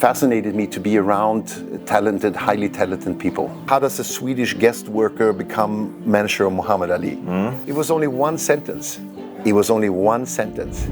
fascinated me to be around talented, highly talented people. How does a Swedish guest worker become manager of Muhammad Ali? It was only one sentence. It was only one sentence.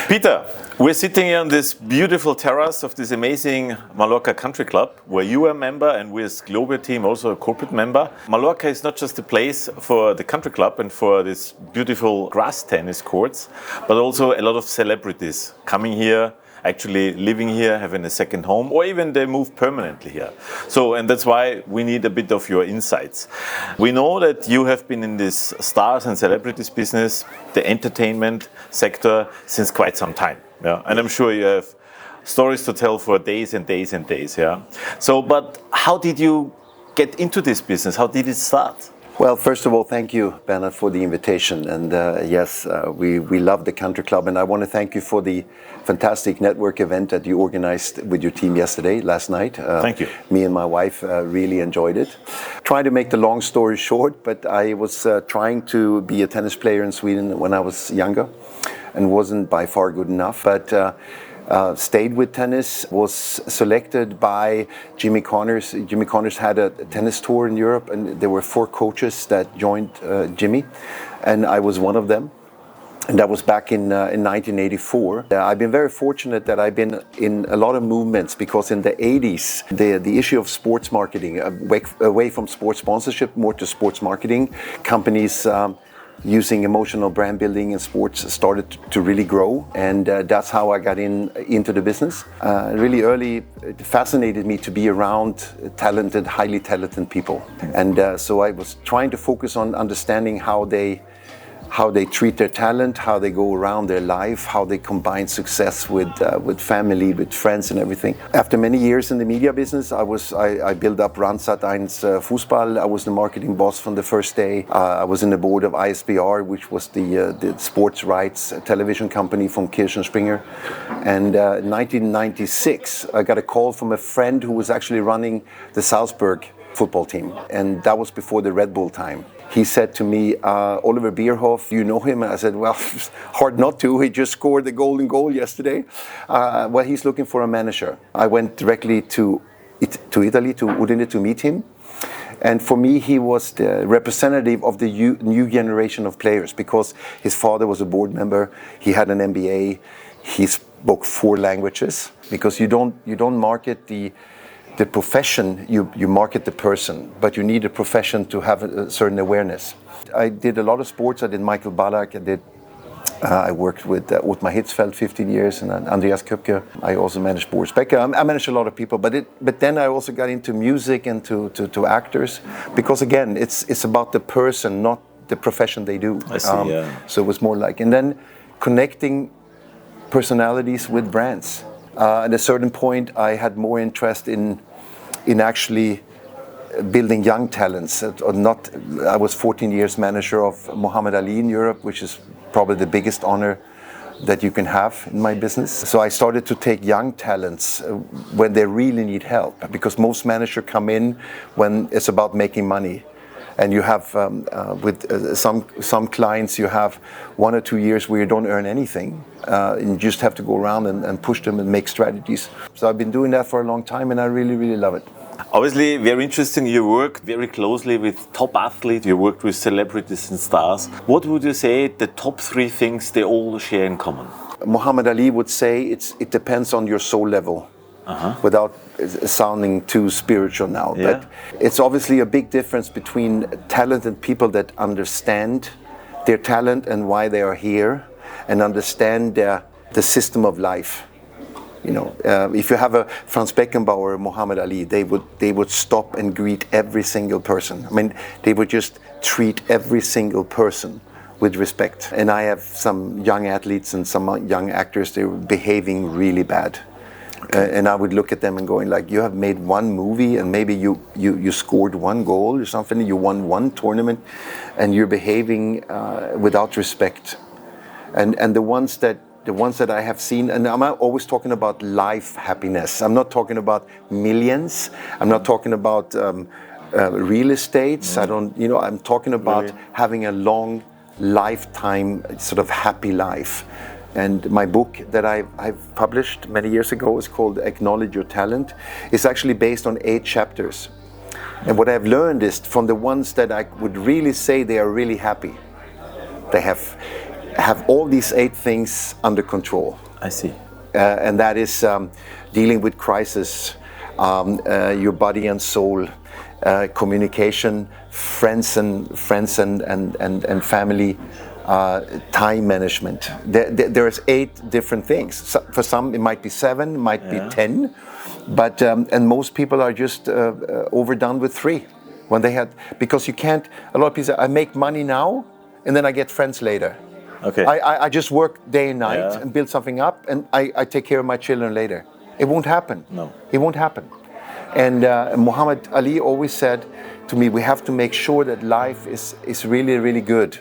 Peter, we're sitting here on this beautiful terrace of this amazing Mallorca Country Club, where you are a member and we as GlobeAir team also a corporate member. Mallorca is not just a place for the country club and for this beautiful grass tennis courts, but also a lot of celebrities coming here, actually living here, having a second home, or even they move permanently here. And that's why we need a bit of your insights. We know that you have been in this stars and celebrities business, the entertainment sector, since quite some time. Yeah? And I'm sure you have stories to tell for days and days and days. Yeah. But how did you get into this business? How did it start? Well, first of all, thank you, Bernhard, for the invitation. And yes, we love the Country Club. And I want to thank you for the fantastic network event that you organized with your team last night. Thank you. Me and my wife really enjoyed it. Trying to make the long story short, but I was trying to be a tennis player in Sweden when I was younger and wasn't by far good enough. But stayed with tennis, was selected by Jimmy Connors. Jimmy Connors had a tennis tour in Europe, and there were 4 coaches that joined Jimmy, and I was one of them. And that was back in 1984. I've been very fortunate that I've been in a lot of movements, because in the 80s, the issue of sports marketing, away from sports sponsorship, more to sports marketing, companies using emotional brand building in sports started to really grow, and that's how I got into the business. Really early, it fascinated me to be around talented, highly talented people, and so I was trying to focus on understanding how they treat their talent, how they go around their life, how they combine success with family, with friends and everything. After many years in the media business, I built up Randstad 1 Fußball. I was the marketing boss from the first day. I was in the board of ISBR, which was the sports rights television company from Kirchen Springer. And in 1996, I got a call from a friend who was actually running the Salzburg football team. And that was before the Red Bull time. He said to me, Oliver Bierhoff, you know him? I said, well, hard not to. He just scored the golden goal yesterday. Well, he's looking for a manager. I went directly to Italy, to Udine, to meet him. And for me, he was the representative of the new generation of players, because his father was a board member. He had an MBA. He spoke 4 languages, because you don't market the profession, you market the person, but you need a profession to have a certain awareness. I did a lot of sports. I did Michael Ballack. I worked with Ottmar Hitzfeld 15 years, and Andreas Köpke. I also managed Boris Becker. I managed a lot of people, but then I also got into music and to actors, because again, it's about the person, not the profession they do. I see, yeah. So it was more like, and then connecting personalities with brands. At a certain point, I had more interest in actually building young talents. I was 14 years manager of Muhammad Ali in Europe, which is probably the biggest honor that you can have in my business. So I started to take young talents when they really need help, because most managers come in when it's about making money. And you have, with some clients, you have 1 or 2 years where you don't earn anything. And you just have to go around and push them and make strategies. So I've been doing that for a long time, and I really, really love it. Obviously, very interesting. You work very closely with top athletes. You worked with celebrities and stars. What would you say the top 3 things they all share in common? Muhammad Ali would say it depends on your soul level. Without sounding too spiritual now. Yeah. But it's obviously a big difference between talented people that understand their talent and why they are here, and understand the system of life. You know, if you have a Franz Beckenbauer or Muhammad Ali, they would stop and greet every single person. I mean, they would just treat every single person with respect. And I have some young athletes and some young actors, they were behaving really bad. And I would look at them and going like, you have made 1 movie and maybe you scored 1 goal or something, you won 1 tournament, and you're behaving without respect. And the ones that I have seen, and I'm always talking about life happiness. I'm not talking about millions. I'm not talking about real estates. I'm talking about having a long lifetime sort of happy life. And my book that I've published many years ago is called Acknowledge Your Talent. It's actually based on 8 chapters. And what I've learned is from the ones that I would really say they are really happy, they have all these 8 things under control. I see. And that is dealing with crisis, your body and soul, communication, friends and family, time management. There's 8 different things. So for some, it might be 7, might be 10, but and most people are just overdone with 3 when they had, because you can't. A lot of people say, I make money now, and then I get friends later. Okay. I just work day and night and build something up, and I take care of my children later. It won't happen. No. It won't happen. And Muhammad Ali always said to me, we have to make sure that life is really, really good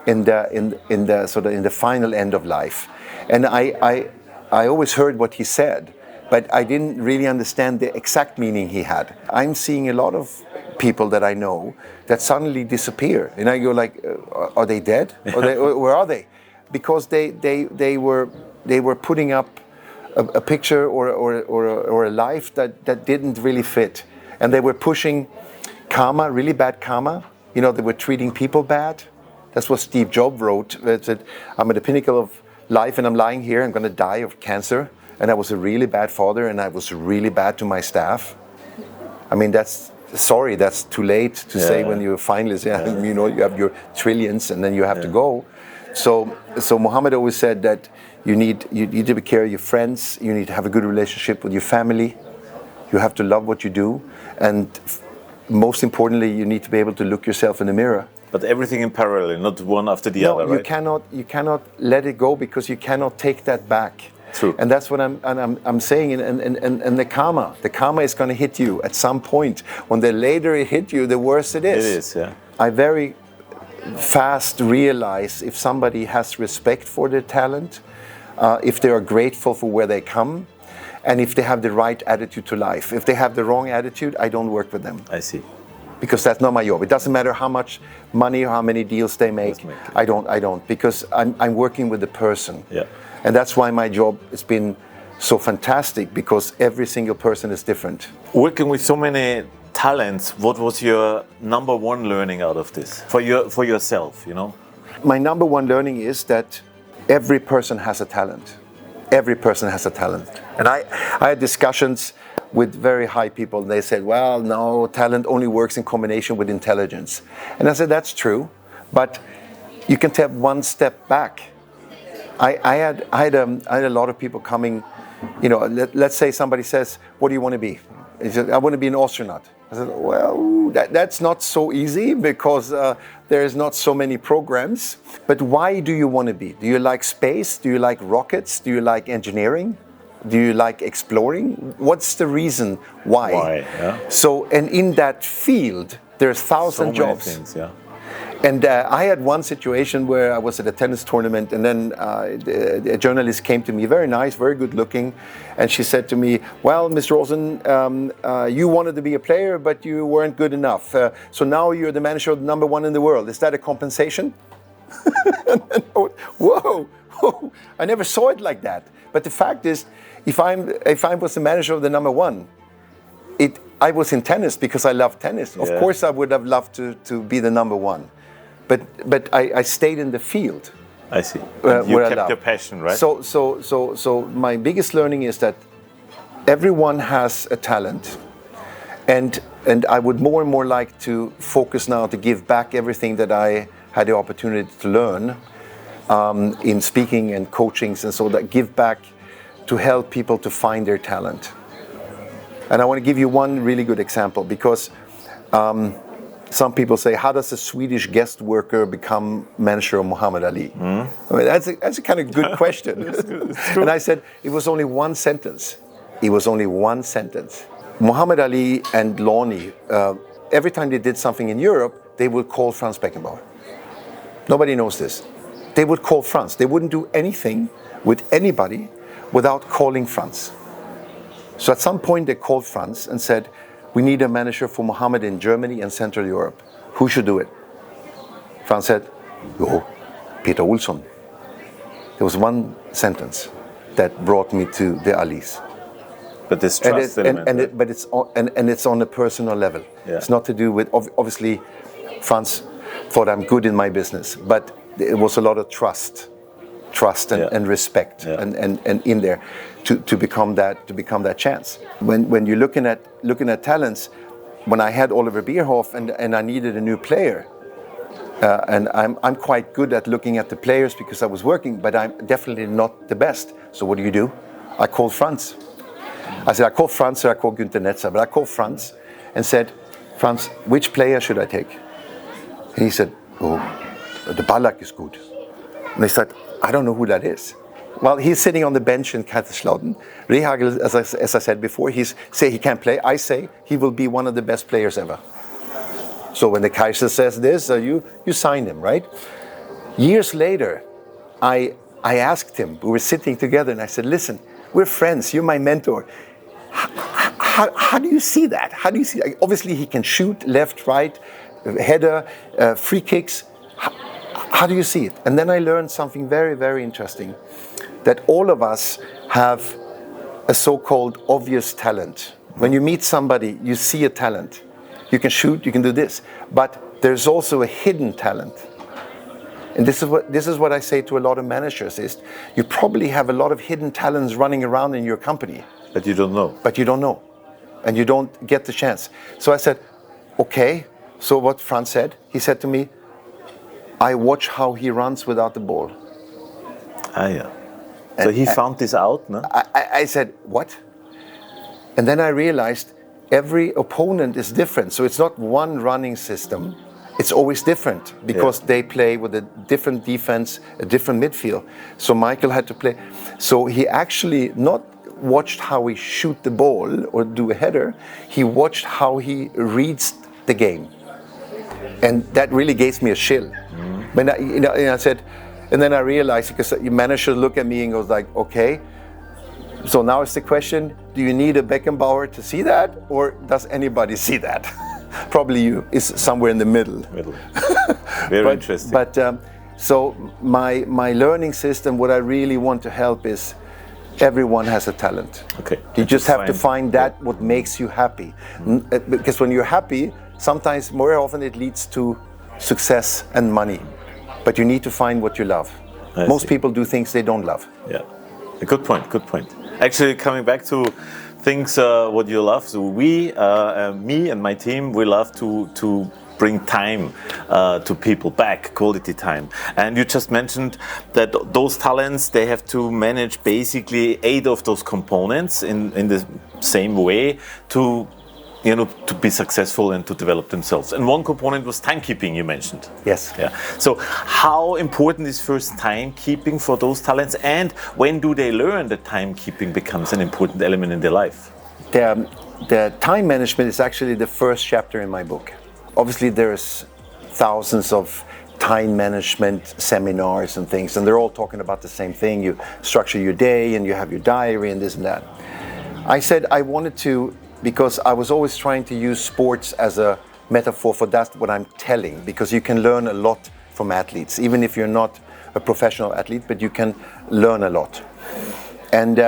in the final end of life. And I always heard what he said, but I didn't really understand the exact meaning he had. I'm seeing a lot of people that I know that suddenly disappear, and I go like, are they dead? Or where are they? Because they were putting up a picture or a life that didn't really fit, and they were pushing karma, really bad karma. You know, they were treating people bad. That's what Steve Jobs wrote. That said, I'm at the pinnacle of life and I'm lying here, I'm going to die of cancer. And I was a really bad father, and I was really bad to my staff. I mean, that's too late to say when you're finalist. You know, you have your trillions and then you have to go. So Muhammad always said that you need to take care of your friends, you need to have a good relationship with your family, you have to love what you do, and most importantly, you need to be able to look yourself in the mirror. But everything in parallel, not one after the other, right? You cannot let it go, because you cannot take that back. True. And that's what I'm saying. And the karma is going to hit you at some point. When the later it hit you, the worse it is. It is, yeah. I very fast realize if somebody has respect for their talent, if they are grateful for where they come, and if they have the right attitude to life. If they have the wrong attitude, I don't work with them. I see. Because that's not my job. It doesn't matter how much money or how many deals they make. I don't, because I'm working with the person. Yeah. And that's why my job has been so fantastic, because every single person is different. Working with so many talents, what was your number one learning out of this for yourself, you know? My number one learning is that every person has a talent. Every person has a talent. And I had discussions with very high people, and they said, well, no, talent only works in combination with intelligence. And I said, that's true, but you can take one step back. I had a lot of people coming, you know, let's say somebody says, what do you want to be? He said, I want to be an astronaut. I said, well, that's not so easy, because there's not so many programs. But why do you want to be? Do you like space? Do you like rockets? Do you like engineering? Do you like exploring? What's the reason why? Why, yeah. So, and in that field, there's 1,000 jobs. So many things, yeah. And I had one situation where I was at a tennis tournament, and then a journalist came to me, very nice, very good looking, and she said to me, well, Mr. Olsson, you wanted to be a player, but you weren't good enough. So now you're the manager of the number 1 in the world. Is that a compensation? Whoa, I never saw it like that. But the fact is, if I was the manager of the number 1, I was in tennis because I love tennis. Of course, I would have loved to be the number 1. But I stayed in the field. I see. You kept your passion, right? So my biggest learning is that everyone has a talent, and I would more and more like to focus now to give back everything that I had the opportunity to learn in speaking and coachings, and so that give back to help people to find their talent. And I want to give you one really good example, because some people say, how does a Swedish guest worker become manager of Muhammad Ali? I mean, that's a kind of good question. It's good. And I said, it was only one sentence. It was only one sentence. Muhammad Ali and Lonnie, every time they did something in Europe, they would call Franz Beckenbauer. Nobody knows this. They would call Franz. They wouldn't do anything with anybody without calling Franz. So at some point they called Franz and said, we need a manager for Muhammad in Germany and Central Europe. Who should do it? Franz said, Oh, Peter Olsson. There was one sentence that brought me to the Alice. But this trust element. But it's on a personal level. Yeah. It's not to do with, obviously, Franz thought I'm good in my business, but it was a lot of trust and respect and in there to become that chance. When you're looking at talents, when I had Oliver Bierhoff and I needed a new player, and I'm quite good at looking at the players because I was working, but I'm definitely not the best. So what do? I called Franz. I said, I called Franz or I called Günther Netzer, but I called Franz and said, Franz, which player should I take? And he said, oh, the Ballack is good. And I said, I don't know who that is. Well, he's sitting on the bench in Kaiserslautern. Rehagel, as I said before, he can't play. I say he will be one of the best players ever. So when the Kaiser says this, you sign him, right? Years later, I asked him, we were sitting together, and I said, listen, we're friends, you're my mentor. How do you see that? How do you see that? Obviously, he can shoot left, right, header, free kicks. How do you see it? And then I learned something very, very interesting, that all of us have a so-called obvious talent. When you meet somebody, you see a talent. You can shoot, you can do this, but there's also a hidden talent. And this is what I say to a lot of managers is, you probably have a lot of hidden talents running around in your company. But you don't know. But you don't know. And you don't get the chance. So I said, okay, so what Franz said, he said to me, I watch how he runs without the ball. Ah, yeah. So he found this out, no? I said, what? And then I realized every opponent is different. So it's not one running system. It's always different because they play with a different defense, a different midfield. So Michael had to play. So he actually not watched how he shoot the ball or do a header. He watched how he reads the game. And that really gave me a chill. When I said, and then I realized, because your manager looked at me and goes like, okay, so now it's the question, do you need a Beckenbauer to see that, or does anybody see that? Probably you, is somewhere in the middle. Very interesting. But so my learning system, what I really want to help is everyone has a talent. Okay. You just have to find that what makes you happy. Because when you're happy, sometimes more often it leads to success and money. But you need to find what you love. Most people do things they don't love. Yeah, a good point, good point. Actually, coming back to things what you love, so me and my team, we love to bring time to people back, quality time. And you just mentioned that those talents, they have to manage basically 8 of those components in the same way to be successful and to develop themselves. And one component was timekeeping, you mentioned. Yes. Yeah. So how important is first timekeeping for those talents, and when do they learn that timekeeping becomes an important element in their life? The time management is actually the first chapter in my book. Obviously, there's thousands of time management seminars and things, and they're all talking about the same thing. You structure your day and you have your diary and this and that. I said I wanted to, because I was always trying to use sports as a metaphor for that's what I'm telling, because you can learn a lot from athletes, even if you're not a professional athlete, but you can learn a lot. And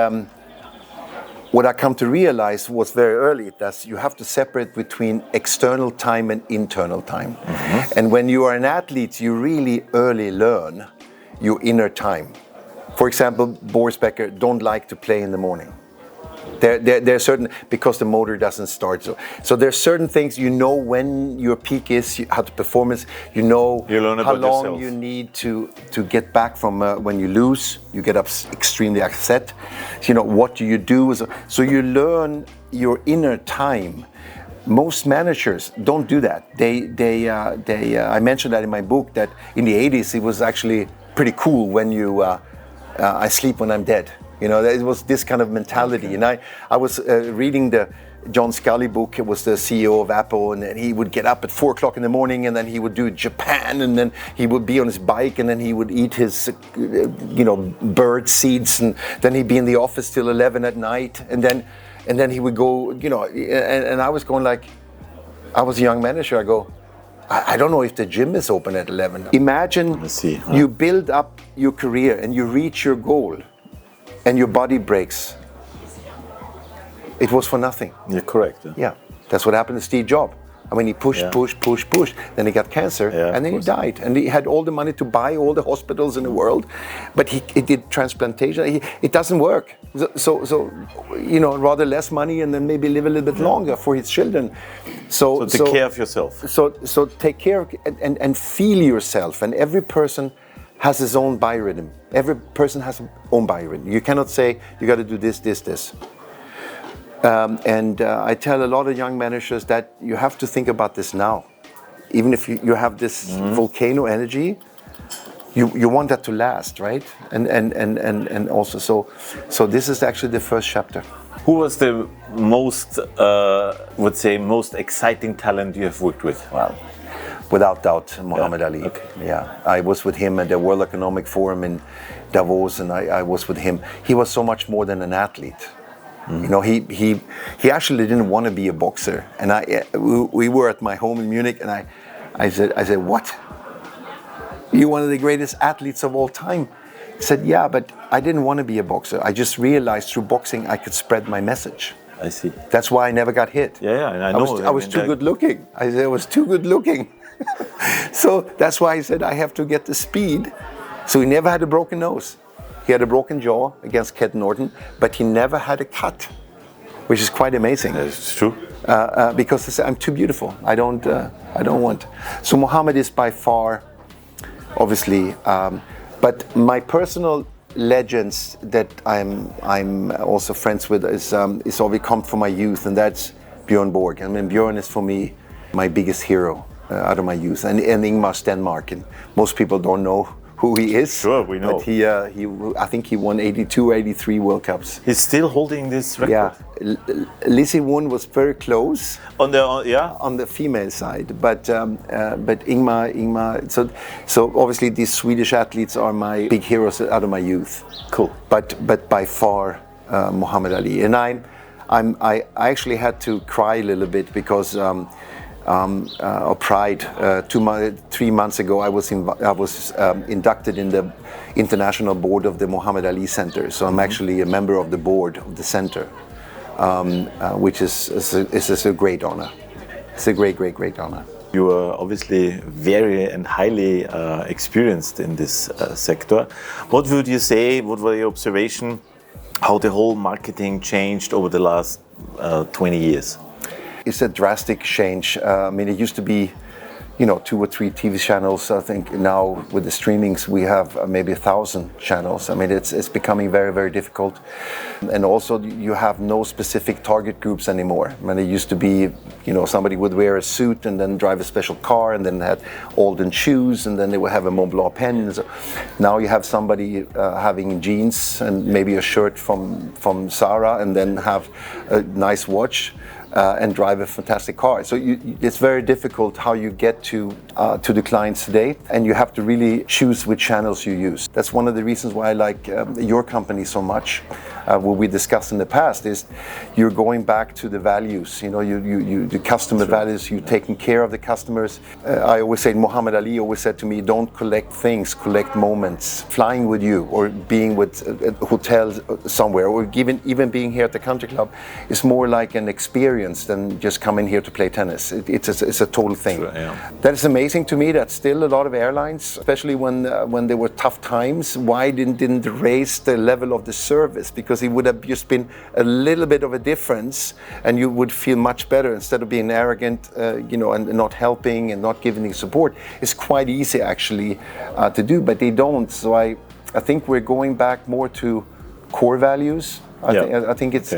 what I come to realize was very early that you have to separate between external time and internal time. Mm-hmm. And when you are an athlete, you really early learn your inner time. For example, Boris Becker don't like to play in the morning. There are certain, because the motor doesn't start. So there's certain things, when your peak is, how to perform it, how long yourself. You need to get back from when you lose, you get extremely upset. What do you do? So you learn your inner time. Most managers don't do that. I mentioned that in my book, that in the 80s it was actually pretty cool when I sleep when I'm dead. It was this kind of mentality. Okay. And I was reading the John Scully book. It was the CEO of Apple, and he would get up at 4 o'clock in the morning, and then he would do Japan, and then he would be on his bike, and then he would eat his, bird seeds, and then he'd be in the office till 11 at night, and then he would go, and I was going like, I was a young manager. I go, I don't know if the gym is open at 11. Imagine you build up your career and you reach your goal and your body breaks. It was for nothing. You're correct. Yeah, that's what happened to Steve Jobs. I mean, he pushed, then he got cancer, and then he died. And he had all the money to buy all the hospitals in the world, but he did transplantation. It doesn't work. So rather less money and then maybe live a little bit longer for his children. So take care of yourself. So take care of, and feel yourself. And every person has his own biorhythm. Every person has his own biorhythm. You cannot say, you got to do this, this, this. I tell a lot of young managers that you have to think about this now. Even if you have this volcano energy, you want that to last, right? And also, so this is actually the first chapter. Who was the most, most exciting talent you have worked with? Well, without doubt, Muhammad Ali. Okay. Yeah, I was with him at the World Economic Forum in Davos, and I was with him. He was so much more than an athlete. You know, he actually didn't want to be a boxer, and we were at my home in Munich, and I said, what? You're one of the greatest athletes of all time. He said, yeah, but I didn't want to be a boxer. I just realized through boxing I could spread my message. I see. That's why I never got hit. Yeah, I know. I was too good looking. I said I was too good looking. So that's why I said I have to get the speed. So he never had a broken nose. He had a broken jaw against Ken Norton, but he never had a cut, which is quite amazing. It's true. Because I'm too beautiful. I don't want. So Muhammad is by far, obviously, but my personal legends that I'm also friends with is all we come from my youth, and that's Björn Borg. I mean, Björn is for me my biggest hero out of my youth, and Ingmar Stenmark. And most people don't know who he is. Sure, we know. But I think he won 82 or 83 World Cups. He's still holding this record. Yeah, Lizzie Won was very close on the female side, but Ingmar. So obviously these Swedish athletes are my big heroes out of my youth. Cool. But by far Muhammad Ali, and I actually had to cry a little bit because. Of pride. 3 months ago, I was inducted in the international board of the Muhammad Ali Center. So I'm actually a member of the board of the center, which is a great honor. It's a great honor. You are obviously very and highly experienced in this sector. What would you say? What were your observation? How the whole marketing changed over the last 20 years? It's a drastic change. I mean, it used to be, 2 or 3 TV channels. I think now with the streamings we have maybe 1,000 channels. I mean, it's becoming very, very difficult. And also you have no specific target groups anymore. I mean, it used to be, somebody would wear a suit and then drive a special car and then had Alden shoes and then they would have a Mont Blanc pen. And so now you have somebody having jeans and maybe a shirt from Zara and then have a nice watch. And drive a fantastic car. So it's very difficult how you get to the clients today, and you have to really choose which channels you use. That's one of the reasons why I like your company so much. What we discussed in the past is you're going back to the values. The customer values. You're taking care of the customers. I always say, Muhammad Ali always said to me, "Don't collect things, collect moments." Flying with you, or being with a hotel somewhere, or even being here at the country club, is more like an experience than just coming here to play tennis. It's a total thing. Sure, yeah. That is amazing to me that still a lot of airlines, especially when there were tough times, why didn't raise the level of the service? Because it would have just been a little bit of a difference and you would feel much better instead of being arrogant, and not helping and not giving support. It's quite easy actually to do, but they don't. So I think we're going back more to core values. I think it's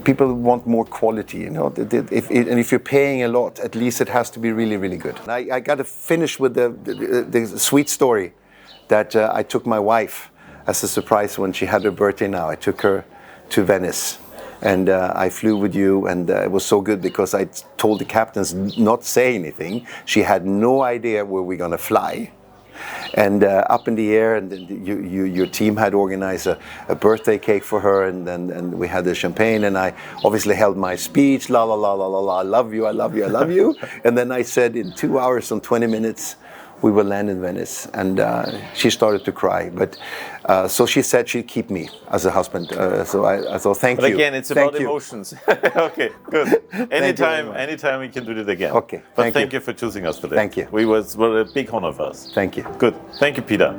people want more quality, if you're paying a lot, at least it has to be really, really good. I got to finish with the sweet story that I took my wife as a surprise when she had her birthday now. I took her to Venice and I flew with you, and it was so good because I told the captains not say anything. She had no idea where we're going to fly. and up in the air, and your team had organized a birthday cake for her, and we had the champagne, and I obviously held my speech, la la la la la la, I love you, I love you, I love you, and then I said in 2 hours and 20 minutes we will land in Venice, and she started to cry. But so she said she'd keep me as a husband. So I thought, thank you. But again, it's about emotions. Okay, good. Anytime we can do it again. Okay. But thank you for choosing us today. Thank you. It was a big honor for us. Thank you. Good. Thank you, Peter.